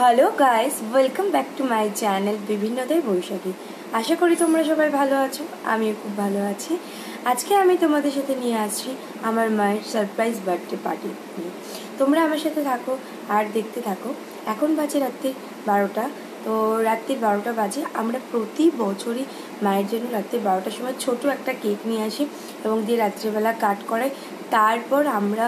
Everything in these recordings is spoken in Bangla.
Hello guys, welcome back to my channel বিভিন্নদের বৈশাখী। আশা করি তোমরা সবাই ভালো আছো, আমিও খুব ভালো আছি। আজকে আমি তোমাদের সাথে নিয়ে আসছি আমার মায়ের সারপ্রাইজ বার্থডে পার্টি নিয়ে। তোমরা আমার সাথে থাকো আর দেখতে থাকো। এখন বাজে রাত্রি 12টা। তো রাত্রি 12টা বাজে। আমরা প্রতি বছরই মায়ের জন্য রাত্রি 12টার সময় ছোট একটা কেক নিয়ে আসি এবং দিয়ে রাত্রিবেলা কাট করে। তারপর আমরা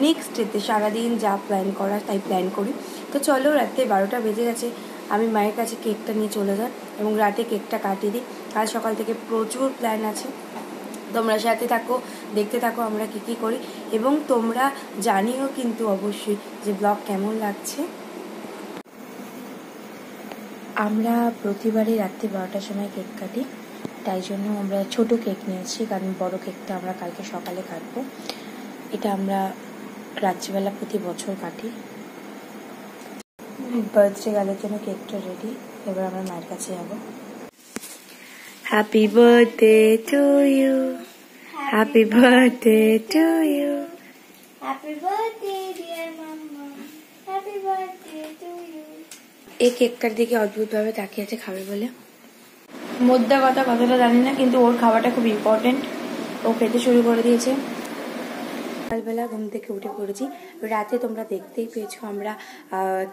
নেক্সট ডেতে সারাদিন যা প্ল্যান করার তাই প্ল্যান করি। তো চলো, রাত্রে 12টা বেজে গেছে, আমি মায়ের কাছে কেকটা নিয়ে চলে যাই এবং রাতে কেকটা কাটিয়ে দিই। কাল সকাল থেকে প্রচুর প্ল্যান আছে, তোমরা সাথে থাকো, দেখতে থাকো আমরা কী করি এবং তোমরা জানিও কিন্তু অবশ্যই যে ব্লগ কেমন লাগছে। আমরা প্রতিবারই রাত্রি 12টার সময় কেক কাটি, তাই জন্য আমরা ছোট কেক নিয়েছি, কারণ বড় কেকটা আমরা কালকে সকালে কাটবো। এটা আমরা রাত্রিবেলা প্রতি বছর কাটি। বার্থডে গালের জন্য কেকটা রেডি, এবার আমরা মায়ের কাছে যাবো। Happy birthday to you, happy birthday to you, happy birthday dear mamma, happy birthday to you. এই কেকটার দিকে অদ্ভুতভাবে তাকিয়ে আছে খাবে বলে। মোদ্দা কথাটা জানি না, কিন্তু ওর খাওয়াটা খুব ইম্পর্টেন্ট। ও খেতে শুরু করে দিয়েছে। সকালবেলা ঘুম থেকে উঠে পড়েছি। রাতে তোমরা দেখতেই পেয়েছো আমরা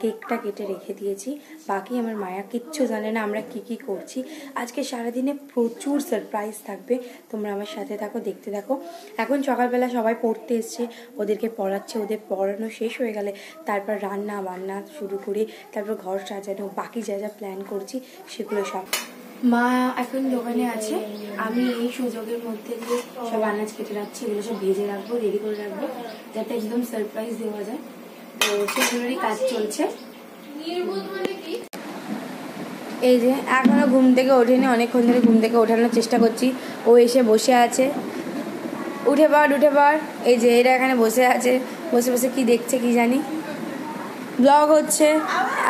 কেকটা কেটে রেখে দিয়েছি। বাকি আমার মায়া কিচ্ছু জানে না আমরা কি করছি। আজকে সারাদিনে প্রচুর সারপ্রাইজ থাকবে, তোমরা আমার সাথে থাকো, দেখতে থাকো। এখন সকালবেলা সবাই পড়তে এসছে, ওদেরকে পড়াচ্ছে। ওদের পড়ানো শেষ হয়ে গেলে তারপর রান্না বান্না শুরু করি, তারপর ঘর সাজানো, বাকি যা যা প্ল্যান করছি সেগুলো সব। মা এখন দোকানে আছে, আমি এই সুযোগের মধ্যে দিয়ে সব আনাজ কেটে রাখছি, এগুলো সব ভেজে রাখবো, রেডি করে রাখবো, যাতে একদম সারপ্রাইজ দেওয়া যায়। তো সেগুলোরই কাজ চলছে। এই যে এখনো ঘুম থেকে ওঠেনি, অনেকক্ষণ ধরে ঘুম থেকে ওঠানোর চেষ্টা করছি। ও এসে বসে আছে, উঠে পড়। এই যে এরা এখানে বসে আছে, বসে বসে কি দেখছে কি জানি। ব্লগ হচ্ছে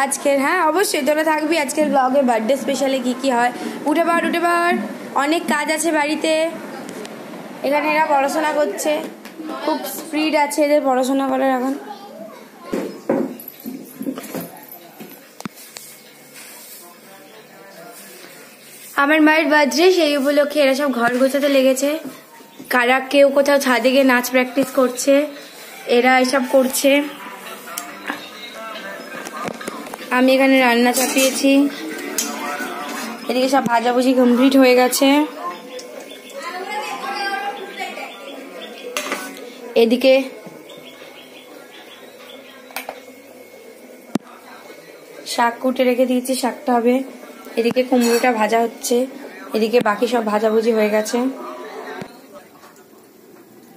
আজকের, হ্যাঁ অবশ্যই তোরা থাকবি আজকের ব্লগে। বার্থডে স্পেশালে কি হয়। উঠে পড়, অনেক কাজ আছে বাড়িতে। এখানে এরা পড়াশোনা করছে, খুব স্পিড আছে এদের পড়াশোনা করার এখন। আমার মায়ের বার্থডে, সেই উপলক্ষে এরা সব ঘর গোছাতে লেগেছে। কারা কেউ কোথাও ছাদে গিয়ে নাচ প্র্যাকটিস করছে, এরা এসব করছে। আমি এখানে রান্না চাপিয়েছি, এদিকে সব ভাজাভুজি কমপ্লিট হয়ে গেছে। এদিকে শাক কুটে রেখে দিয়েছি, শাকটা হবে। এদিকে কুমড়োটা ভাজা হচ্ছে, এদিকে বাকি সব ভাজাভুজি হয়ে গেছে।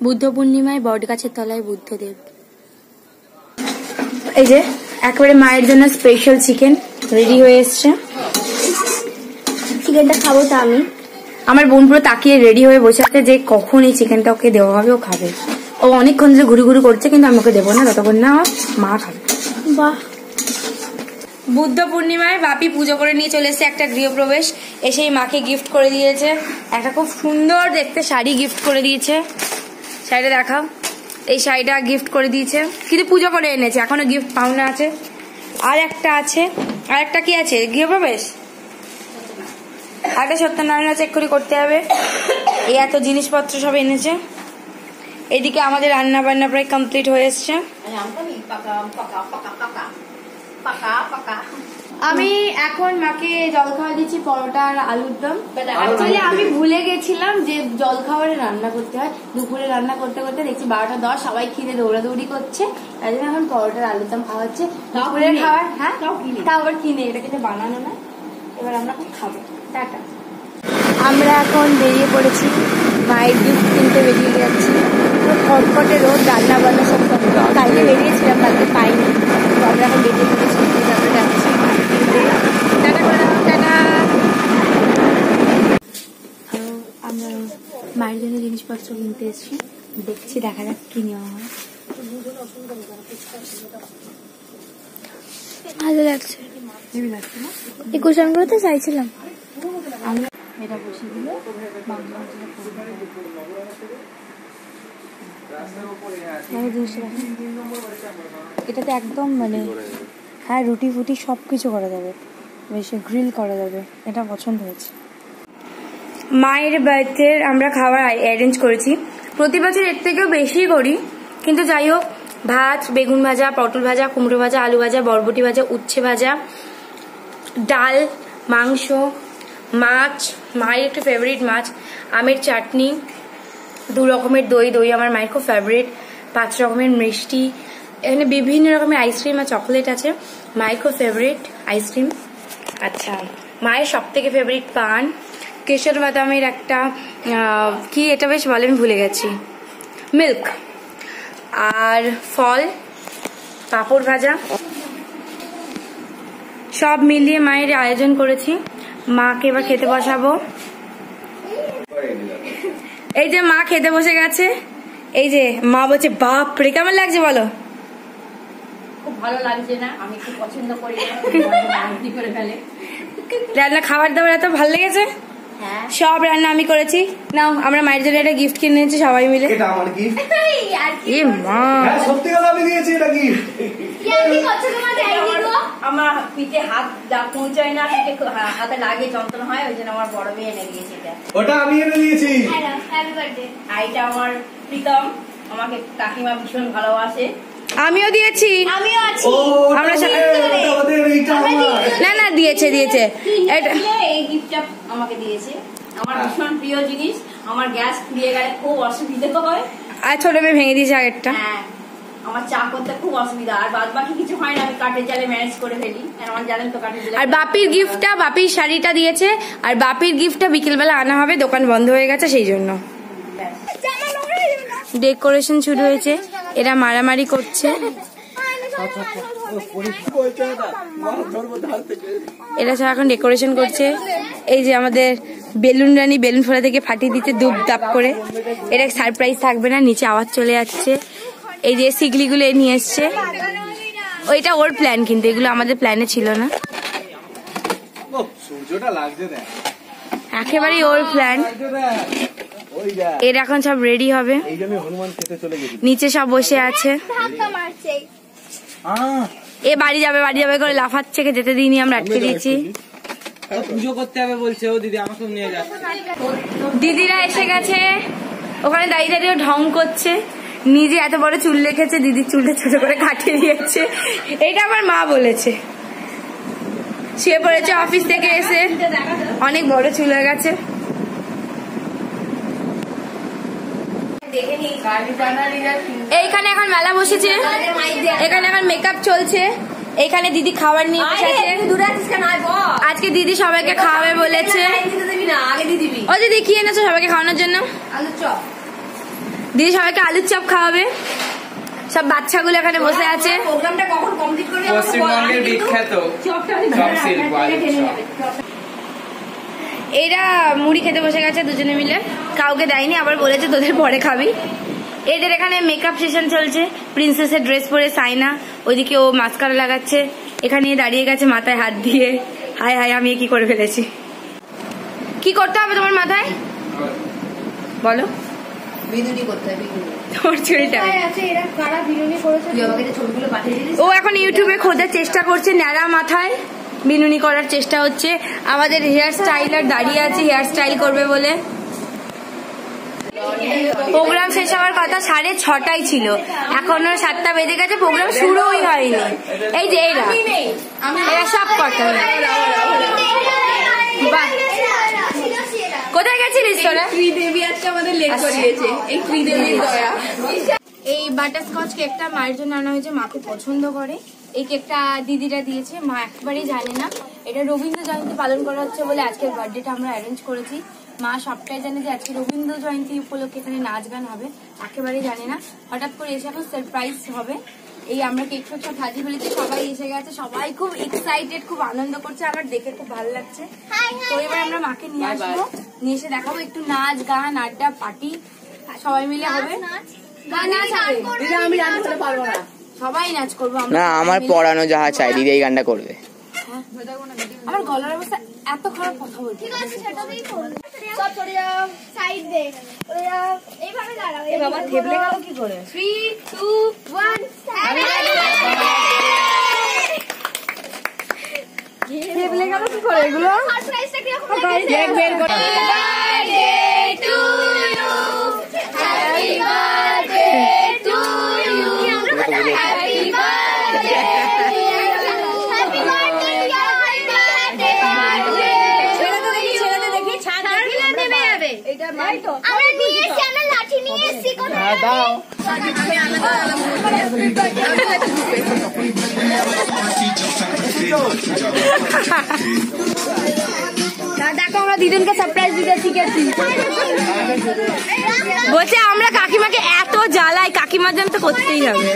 বুদ্ধ পূর্ণিমায় বট গাছের তলায় বুদ্ধদেব। এই যে একেবারে মায়ের জন্য স্পেশাল চিকেন রেডি হয়ে এসছে। চিকেনটা খাবো তো আমি। আমার বোন পুরো তাকিয়ে রেডি হয়ে বসে আছে যে কখন এই চিকেনটা ওকে দেওয়া হবে, ও খাবে। ও অনেকক্ষণ ধরে ঘুরি করছে, কিন্তু আমি ওকে দেবো না ততক্ষণ না মা খাবে। বাহ, বুদ্ধ পূর্ণিমায় বাপি পুজো করে নিয়ে চলে এসেছে একটা গৃহপ্রবেশ। এসেই মাকে গিফট করে দিয়েছে একটা খুব সুন্দর দেখতে শাড়ি, গিফট করে দিয়েছে। শাড়িটা দেখাও, এই শাড়িটা গিফট করে দিয়েছে, কিন্তু পুজো করে এনেছে, এখনো গিফট পাওনা আছে। আর একটা কি আছে গৃহপ্রবেশ, আরেকটা সত্যনারায়ণ আছে, এক্ষুনি করতে হবে। এই এত জিনিসপত্র সব এনেছে। এদিকে আমাদের রান্না বান্না প্রায় কমপ্লিট হয়ে এসছে। আমি এখন মাকে জল খাওয়া দিচ্ছি, পরোটা আর আলুর দম। অ্যাকচুয়ালি আমি ভুলে গেছিলাম যে জল খাবারে রান্না করতে হয়। দুপুরে রান্না করতে করতে দেখছি 12টা 10, সবাই খিদে দৌড়াদৌড়ি করছে, তাই জন্য এখন পরোটার আলুর দম খাওয়া হচ্ছে। দুপুরের খাবার, হ্যাঁ তাও আবার কিনে, এটা কিন্তু বানানো না। এবার আমরা খাবো। টাটা। আমরা এখন বেরিয়ে পড়েছি, মায়ের গিফট কিনতে বেরিয়ে যাচ্ছি। খটখটে রোদ, রান্না বান্না সব কালকে বেরিয়েছিলাম, কালকে পাইনি। তো আমরা এখন বেরিয়ে পড়েছি, আমরা যাচ্ছি কিনতে। টাটা করে দাও, টাটা। আমরা মায়ের জন্য জিনিসপত্র কিনতে এসেছি, দেখছি দেখা যাক কি নেওয়া হয়। ভালো লাগছে, এই কুশনগুলো তো চাইছিলাম। আমরা এটা বসে দিলে এটাতে একদম মানে হ্যাঁ রুটি ফুটি সব কিছু করা যাবে, বেশি গ্রিল করা যাবে, এটা পছন্দ হয়েছে। মায়ের বার্থডে আমরা খাবার অ্যারেঞ্জ করেছি, প্রতি বছর এর থেকেও বেশি করি, কিন্তু যাই হোক ভাত, বেগুন ভাজা, পটল ভাজা, কুমড়ো ভাজা, আলু ভাজা, বরবটি ভাজা, উচ্ছে ভাজা, ডাল, মাংস, মাছ, মায়ের একটু ফেভারিট মাছ, আমের চাটনি, 2 রকমের দই, দই আমার মায়ের খুব ফেভারিট, 5 রকমের মিষ্টি, এখানে বিভিন্ন রকমের আইসক্রিম আর চকলেট আছে, মায়ের খুব ফেভারিট আইসক্রিম। আচ্ছা, মায়ের সব থেকে ফেভারিট পান, কেশর বাদামের একটা কি এটা বেশ বলে, আমি ভুলে গেছি, মিল্ক, আর ফল, পাঁপড় ভাজা, সব মিলিয়ে মায়ের আয়োজন করেছি। মাকে এবার খেতে বসাবো। এই যে মা খেতে বসে গেছে, এই যে মা বলছে বাপরে কেমন লাগছে বলো? খুব ভালো লাগছে না, আমি খুব পছন্দ করি করে ফেলে। রান্না খাবার দাবার এত ভালো লেগেছে, সব রান্না আমি করেছি। নাও আমরা মায়ের জন্য একটা গিফট কিনে নিয়েছি সবাই মিলে। এটা আমার গিফট। এ মা, হ্যাঁ সত্যি কথা আমি দিয়েছি এটা গিফট। আমার পিঠে হাত পৌঁছায় না, পিঠে হাতে লাগে, যন্ত্রণা হয়, ওই জন্য আমার বড় মেয়ে এনে দিয়েছে এটা। ওটা আমি এনে দিয়েছি। Happy birthday. আর এটা আমার প্রীতম, আমাকে কাকিমা ভীষণ ভালোবাসে। আমিও দিয়েছি। আমিও আছি। ও আমরা ওদের এইটা আমার। না না দিয়েছে দিয়েছে এটা। এই গিফটটা আমাকে দিয়েছে, আমার ভীষণ প্রিয় জিনিস। আমার গ্যাস ফুরিয়ে গেলে খুব অসুবিধা হয়, আর ছোট মেয়ে ভেঙে দিয়েছে আগেরটা। হ্যাঁ আমার চা করতে খুব অসুবিধা, আর বাদ বাকি কিছু হয় না, আমি কাঠের জালে ম্যানেজ করে ফেলি, আর আমার জানেন তো কাঠের জালে। আর বাপির গিফটটা, বাপির শাড়িটা দিয়েছে, আর বাপির গিফটটা বিকেলবেলা আনা হবে, দোকান বন্ধ হয়ে গেছে সেই জন্য। ডেকোরেশন শুরু হয়েছে, এরা মারামারি করছে, এরা সব এখন ডেকোরেশন করছে। এই যে আমাদের বেলুন রানী বেলুন ফোলা থেকে ফাটিয়ে দিতে দুপ দাপ করে, এটা সারপ্রাইজ থাকবে না, নিচে আওয়াজ চলে যাচ্ছে। এই যে সিগলিগুলো নিয়ে এসছে, ওইটা ওর প্ল্যান, কিন্তু এগুলো আমাদের প্ল্যানে ছিল না, সূর্যটা লাগছে দেখ, একেবারেই ওর প্ল্যান। এর এখন সব রেডি হবে, এই জন্য হনুমান খেতে চলে গেছি। নিচে সব বসে আছে, ধাক্কা মারছে। এ বাড়ি যাবে করে লাফাচ্ছে, যেতে দিইনি, আমরা আটকে দিয়েছি। পুজো করতে হবে বলছে, ও দিদি আমাকে নিয়ে যাচ্ছে। দিদিরা এসে গেছে, ওখানে দাঁড়িয়ে দাঁড়িয়ে ঢং করছে, নিজে এত বড় চুল রেখেছে, দিদির চুলটা ছোট করে কাটিয়ে দিয়েছে, এটা আমার মা বলেছে। শুয়ে পড়েছে অফিস থেকে এসে, অনেক বড় চুল হয়ে গেছে। এইখানে এখন মেলা বসেছে, এখানে এখন মেকআপ চলছে, এখানে দিদি খাবার নিয়ে বসেছে। আজকে দিদি সবাইকে খাওয়াবে বলেছে। ও দিদি কি এনেছো সবাইকে খাওয়ানোর জন্য? দিদি সবাইকে আলুর চপ খাওয়াবে, সব বাচ্চাগুলো এখানে বসে আছে। পশ্চিমবঙ্গের বিখ্যাত চপ শিল্প এরা মুড়ি খেতে বসে গেছে দুজনে মিলে, কাউকে দেয়নি, আবার বলেছে তোদের পরে খাবি। এদের এখানে মেকআপ সেশন চলছে, প্রিন্সেসের ড্রেস পরে সাইনা, ওইদিকে ও মাস্কারা লাগাচ্ছে, এখানে দাঁড়িয়ে গেছে মাথায় হাত দিয়ে, হায় হায় আমি কি করে ফেলেছি। কি করতে হবে তোমার মাথায় বলো? বিনুনি করতে হবে, তোমার চুলটা। এরা কারা বিনুনি করেছে? তুই আমাকে ছবিগুলো পাঠিয়ে দিস। ও এখন ইউটিউবে খোঁজার চেষ্টা করছে, ন্যাড়া মাথায় বিনুনি করার চেষ্টা হচ্ছে। আমাদের হেয়ার স্টাইলার দাঁড়িয়ে আছে হেয়ার স্টাইল করবে বলে। প্রোগ্রাম শেষ হওয়ার কথা 6:30 ছিল, এখনো 7টা বেজে গেছে, প্রোগ্রাম শুরুই হয়নি। এই যে এরা সব কথা। কোথায় গেছিলিস তোরা? শ্রীদেবী আজকে আমাদের লেট করিয়েছে, এই শ্রীদেবীর দয়া। এই বাটারস্কচ কেকটা মায়ের জন্য আনা হয়েছে, মাকে পছন্দ করে। এই কেকটা দিদিরা দিয়েছে, মা একবারেই জানে না। এটা রবীন্দ্র জয়ন্তী পালন করা হচ্ছে বলে আজকের বার্থডেটা আমরা অ্যারেঞ্জ করেছি। মা সবটাই জানে যে আজকে রবীন্দ্র জয়ন্তী উপলক্ষে এখানে নাচ গান হবে, একেবারেই জানে না। হঠাৎ করে এসে এখন সারপ্রাইজ হবে। এই আমরা কেক ফেক সব সাজিয়ে ফেলেছি, সবাই এসে গেছে, সবাই খুব এক্সাইটেড, খুব আনন্দ করছে, আমার দেখে খুব ভালো লাগছে। তো এবার আমরা মাকে নিয়ে আসবো, নিয়ে এসে দেখাবো একটু নাচ গান আড্ডা পার্টি সবাই মিলে হবে। আমি রান্না করতে পারবো না, সবাই নাচ করবো আমরা। না আমার পড়ানো যাহা চাই দিদি এই গানটা করবে। আমার গলার অবস্থা এত খারাপ, কথা বলতে ঠিক আছে সেটাতেই করুন। সব সরে যাও, সাইড দে, সরে যাও, এইভাবে দাঁড়াও। এ বাবা থেবলে গেল কি করে? 3 2 1 হ্যাপি বার্থডে। ফেলে গেল কি করে এগুলো? সারপ্রাইজটা কি রকম লেগেছে? কেক বের করে Happy birthday to you. Happy birthday. Happy birthday dear ছেড়ে দেখি ছাড় নেমে যাবে। এটা মাই তো আমরা নিয়ে এসেছি, আমরা লাঠি নিয়ে এসেছি কোথায়? দাও দেখো আমরা দিদুনকে সারপ্রাইজ দিতে শিখেছি। বলছে আমরা কাকিমাকে এত জ্বালাই, কাকিমার জন্য তো করতেই হবে।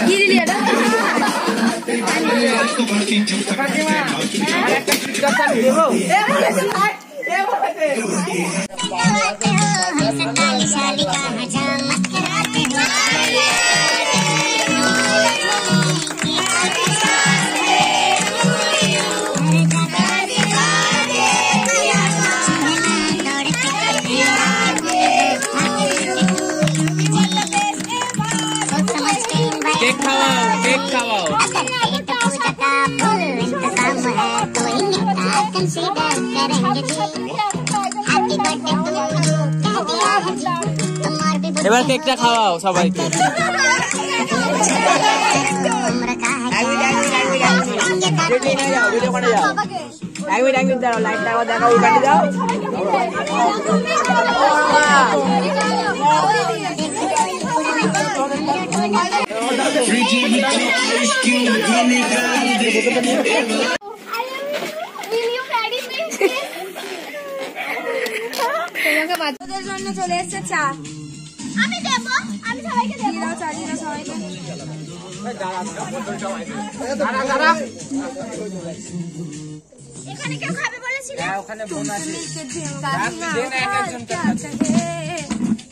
কি দিলি এটা? কেক খাওয়াও, কেক খাওয়াও। এবার কেকটা খাওয়াও সবাইকে। এক মিনিট দাঁড়াও, লাইটটা আবার দেখাও, ওখানে যাও। তোমাকে বাচ্চাদের জন্য চলে এসেছে চা। আমি দেব, আমি সবাইকে দেব। দাও চা দিয়ে দাও সবাইকে। এখানে কেউ খাবে বলেছিল? ওখানে বোন আছে।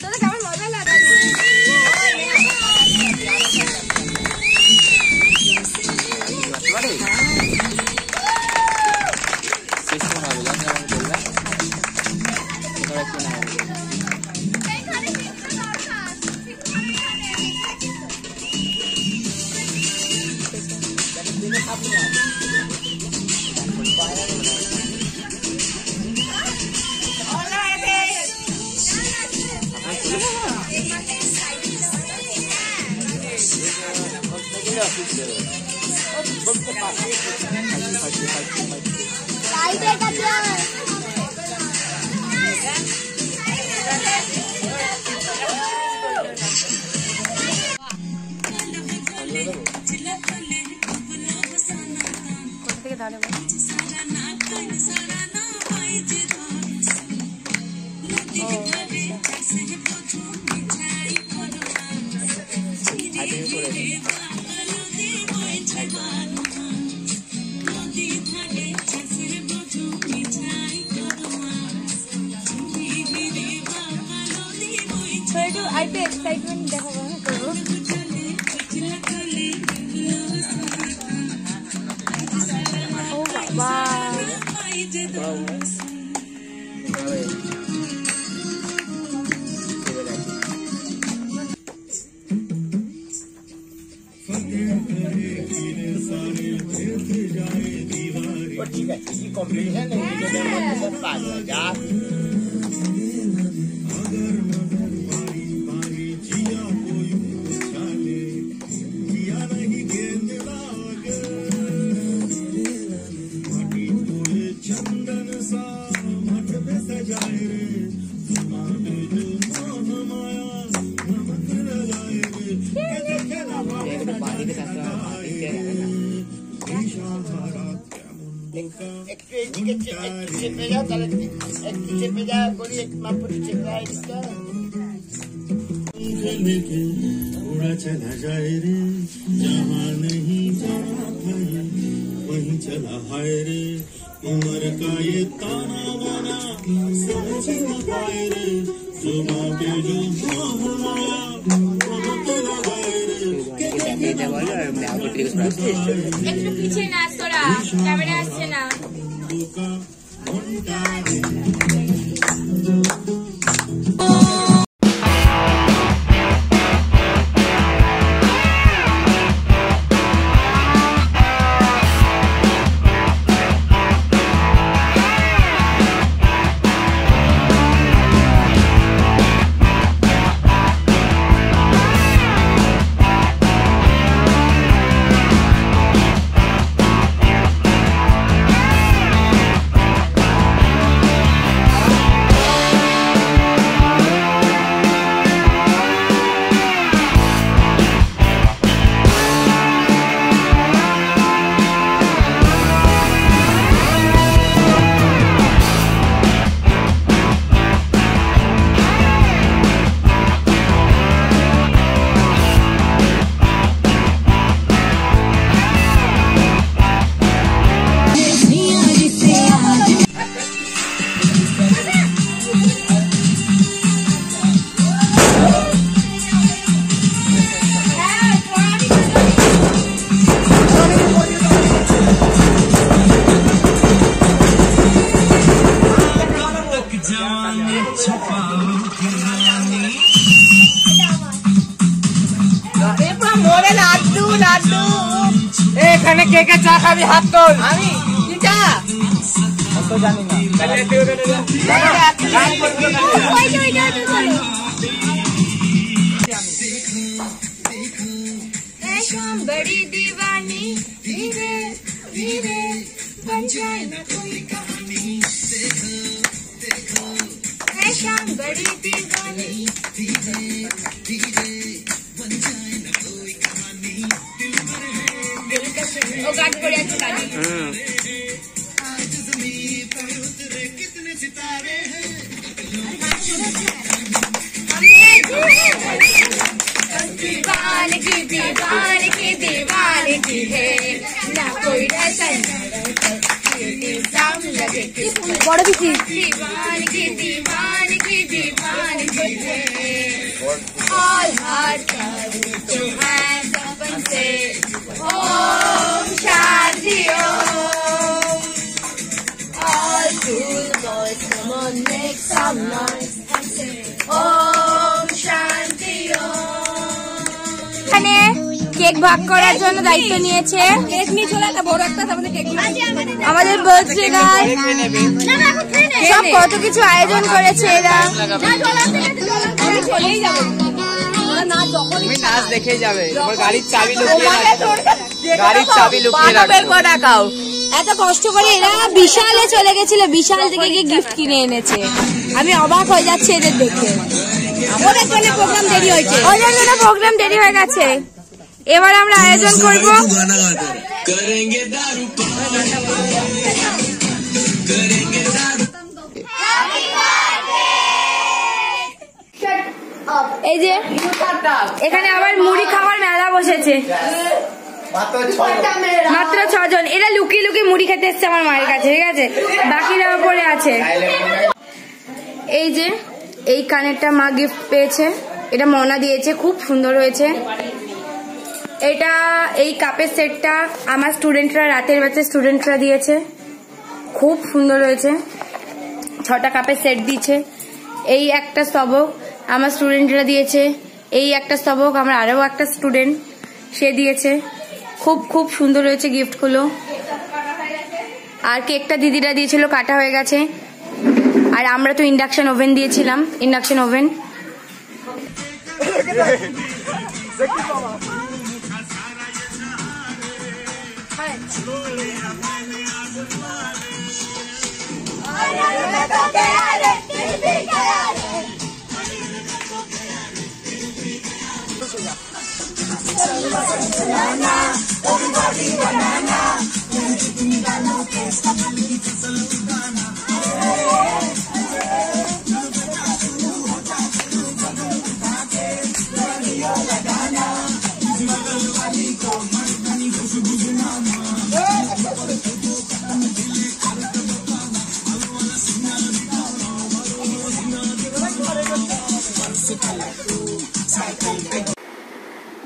তোদের কেমন মজা লাগে? এক্সাইটমেন্ট দেখাবো ও বাবা ठीक है, किसी कॉम्पिटिशन उड़ा चला जाए रे जहाँ नहीं जाना था वहीं चला हाय रे उम्र का ये ताना वाना समझ न पाए रे जुबां पे जो माया একটু পিছিয়ে নাচ তোরা, ক্যামেরা আসছে না। মোরে লাড্ডু লাড্ডু। এখানে কে কে চা খাবি হাত তোল। আমি কি চা? তো জানি না। बड़ी दीवानी धीरे धीरे बन जाए ना कोई कहानी देखो है शाम बड़ी दीवानी धीरे धीरे बन जाए ना कोई कहानी दिल का ओ गाड़ी पड़े अच्छी गाड़ी आज ज़मीन पर उतरे कितने सितारे हैं दीवानगी दीवानगी दीवानगी है ना कोई रहता लगे বড় দিদি दीवानगी दीवानगी दीवानगी है all heart to hands up and say Om Shanti Om all cool boys come on make some noise and say Om Shanti Om এখানে কেক ভাগ করার জন্য দায়িত্ব নিয়েছে। কেক নিয়ে চলে একটা বড় একটা আমাদের বার্থডে গার্ল সব কত কিছু আয়োজন করেছে এরা। তুমি নাচ দেখে যাবে। তোমার গাড়ির চাবি লুকিয়ে রাখো। গাড়ির চাবি লুকিয়ে রাখো। এত কষ্ট করে এরা বিশালে চলে গেছিল, বিশাল থেকে গিয়ে গিফট কিনে এনেছে। আমি অবাক হয়ে যাচ্ছি এদের দেখে। ওদের জন্য প্রোগ্রাম দেরি হয়েছে, ওদের জন্য প্রোগ্রাম দেরি হয়ে গেছে। এবার আমরা আয়োজন করব এই যে এখানে আবার মুড়ি খাওয়ার মেলা বসেছে। মাত্র 6 জন। এরা লুকিয়ে লুকিয়ে মুড়ি খেতে এসছে আমার মায়ের কাছে, ঠিক আছে? বাকিরা পরে আছে। এই যে এই কানেরটা মা গিফট পেয়েছে, এটা মনা দিয়েছে, খুব সুন্দর হয়েছে। এটা এই কাপের সেটটা আমার স্টুডেন্টরা, রাতের ব্যাচের স্টুডেন্টরা দিয়েছে, খুব সুন্দর হয়েছে। 6টা কাপের সেট দিয়েছে। এই একটা স্তবক আমার স্টুডেন্টরা দিয়েছে। এই একটা স্তবক আমার আরও একটা স্টুডেন্ট সে দিয়েছে। খুব খুব সুন্দর হয়েছে গিফটগুলো। আর কেকটা দিদিরা দিয়েছিল, কাটা হয়ে গেছে। আর আমরা তো ইন্ডাকশন ওভেন দিয়েছিলাম, ইন্ডাকশন ওভেন।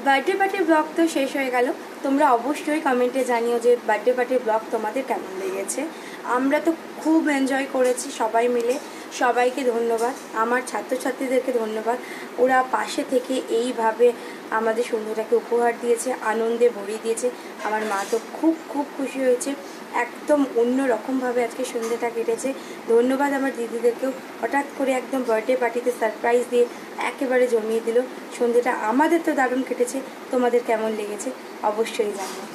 বার্থডে পার্টির ব্লগ তো শেষ হয়ে গেল। তোমরা অবশ্যই কমেন্টে জানিও যে বার্থডে পার্টির ব্লগ তোমাদের কেমন লেগেছে। আমরা তো খুব এনজয় করেছি সবাই মিলে। সবাইকে ধন্যবাদ, আমার ছাত্রছাত্রীদেরকে ধন্যবাদ। ওরা পাশে থেকে এইভাবে আমাদের সন্ধ্যাটাকে উপহার দিয়েছে, আনন্দে ভরিয়ে দিয়েছে। আমার মা তো খুব খুব খুশি হয়েছে। একদম অন্য রকমভাবে আজকে সন্ধ্যাটা কেটেছে। ধন্যবাদ আমার দিদিদেরকেও, হঠাৎ করে একদম বার্থডে পার্টিতে সারপ্রাইজ দিয়ে একেবারে জমিয়ে দিল। সন্ধ্যাটা আমাদের তো দারুণ কেটেছে। তোমাদের কেমন লেগেছে অবশ্যই জানাও।